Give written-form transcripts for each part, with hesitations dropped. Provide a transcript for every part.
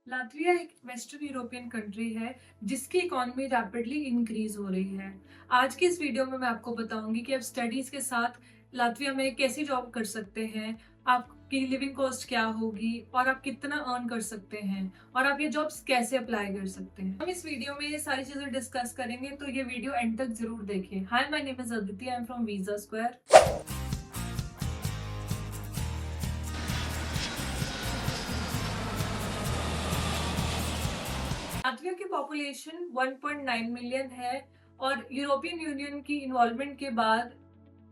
Latvia एक western European country है जिसकी इकॉनमी रैपिडली इंक्रीज हो रही है। आज की इस वीडियो में मैं आपको बताऊंगी कि आप स्टडीज के साथ लातविया में कैसी जॉब कर सकते हैं, आपकी लिविंग कॉस्ट क्या होगी और आप कितना अर्न कर सकते हैं और आप ये जॉब्स कैसे अप्लाई कर सकते हैं। हम इस वीडियो में ये सारी चीजें डिस्कस करेंगे, तो ये वीडियो एंड तक जरूर देखें। Hi, my name is Aditi, I am from Visa Square. Latvia की पॉपुलेशन 1.9 मिलियन है और यूरोपियन यूनियन की इन्वॉल्वमेंट के बाद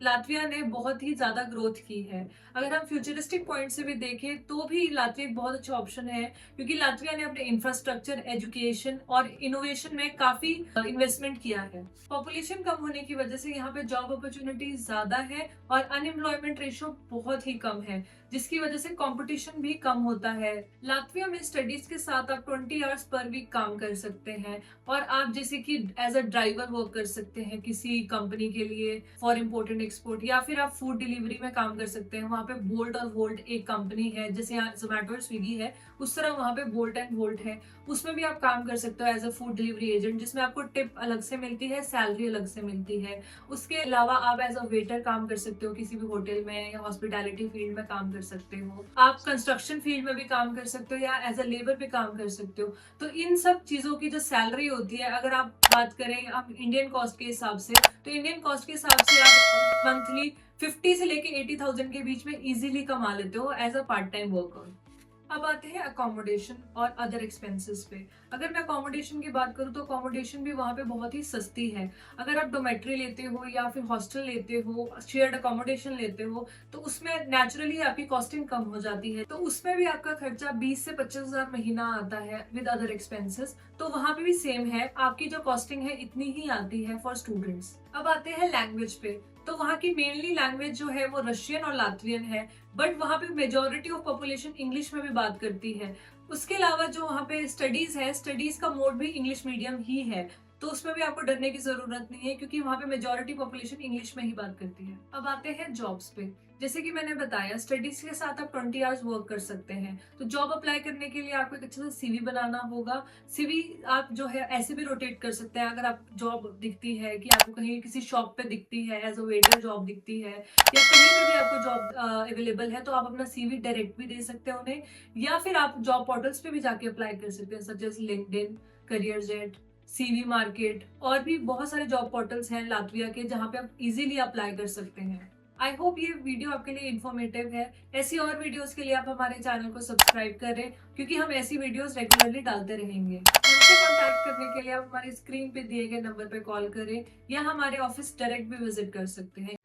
लातविया ने बहुत ही ज्यादा ग्रोथ की है। अगर हम फ्यूचरिस्टिक पॉइंट से भी देखें तो भी लातविया एक बहुत अच्छा ऑप्शन है, क्योंकि लातविया ने अपने इंफ्रास्ट्रक्चर, एजुकेशन और इनोवेशन में काफी इन्वेस्टमेंट किया है। पॉपुलेशन कम होने की वजह से यहाँ पे जॉब अपॉर्चुनिटी ज्यादा है और अनएम्प्लॉयमेंट रेशियो बहुत ही कम है, जिसकी वजह से कंपटीशन भी कम होता है। लातविया में स्टडीज के साथ आप 20 आवर्स पर वीक काम कर सकते हैं और आप जैसे कि एज अ ड्राइवर वर्क कर सकते हैं किसी कंपनी के लिए फॉर इम्पोर्टेंट एक्सपोर्ट, या फिर आप फूड डिलीवरी में काम कर सकते हैं। वहाँ पे बोल्ट और वोल्ट एक कंपनी है, जैसे यहाँ जोमेटो और स्विगी है, उस तरह वहाँ पे बोल्ट एंड वोल्ट है। उसमें भी आप काम कर सकते हो as a food delivery agent, जिसमें आपको टिप अलग से मिलती है, सैलरी अलग से मिलती है। उसके अलावा आप एज अ वेटर काम कर सकते हो किसी भी होटल में, या हॉस्पिटैलिटी फील्ड में काम कर सकते हो। आप कंस्ट्रक्शन फील्ड में भी काम कर सकते हो या एज अ लेबर पे काम कर सकते हो। तो इन सब चीजों की जो सैलरी होती है, अगर आप बात करें आप इंडियन कॉस्ट के हिसाब से, तो इंडियन कॉस्ट के हिसाब से आप मंथली 50 से लेके 80,000 के बीच में इजीली कमा लेते हो as a part time worker. अब आते हैं अकोमोडेशन और अदर एक्सपेंसेस पे। अगर मैं अकोमोडेशन की बात करूँ तो अकोमोडेशन भी वहाँ पे बहुत ही सस्ती है। अगर आप डोमेट्री लेते हो या फिर हॉस्टल लेते हो, शेयर्ड अकोमोडेशन लेते हो, तो उसमें नेचुरली आपकी कॉस्टिंग कम हो जाती है। तो उसमें भी आपका खर्चा 20 से 25,000 महीना आता है विद अदर एक्सपेंसेस। तो वहाँ पे भी सेम है, आपकी जो कॉस्टिंग है इतनी ही आती है फॉर स्टूडेंट्स। अब आते हैं लैंग्वेज पे। तो वहाँ की मेनली लैंग्वेज जो है वो रशियन और लातवियन है, बट वहाँ पे मेजोरिटी ऑफ पॉपुलेशन इंग्लिश में भी बात करती है। उसके अलावा जो वहाँ पे स्टडीज है, स्टडीज का मोड भी इंग्लिश मीडियम ही है, तो उसमें भी आपको डरने की जरूरत नहीं है, क्योंकि वहाँ पे मेजोरिटी पॉपुलेशन इंग्लिश में ही बात करती है। अब आते हैं जॉब्स पे। जैसे कि मैंने बताया, स्टडीज के साथ आप 20 आवर्स वर्क कर सकते हैं। तो जॉब अप्लाई करने के लिए आपको एक अच्छा सा सीवी बनाना होगा। सीवी आप जो है ऐसे भी रोटेट कर सकते हैं। अगर आप जॉब दिखती है कि आपको कहीं किसी शॉप पे दिखती है, एज अ वेटर जॉब दिखती है, या कहीं पे भी आपको जॉब अवेलेबल है, तो आप अपना सीवी डायरेक्ट भी दे सकते हैं उन्हें, या फिर आप जॉब पोर्टल्स पे भी जाके अप्लाई कर सकते हैं, such as LinkedIn, Careerjet, CV market, और भी बहुत सारे जॉब पोर्टल्स हैं लातविया के जहाँ पे आप इजीली अप्लाई कर सकते हैं। आई होप ये वीडियो आपके लिए इन्फॉर्मेटिव है। ऐसी और वीडियोस के लिए आप हमारे चैनल को सब्सक्राइब करें, क्योंकि हम ऐसी वीडियोस रेगुलरली डालते रहेंगे। हमसे कांटेक्ट करने के लिए आप हमारी स्क्रीन पे दिए गए नंबर पे कॉल करें या हमारे ऑफिस डायरेक्ट भी विजिट कर सकते हैं।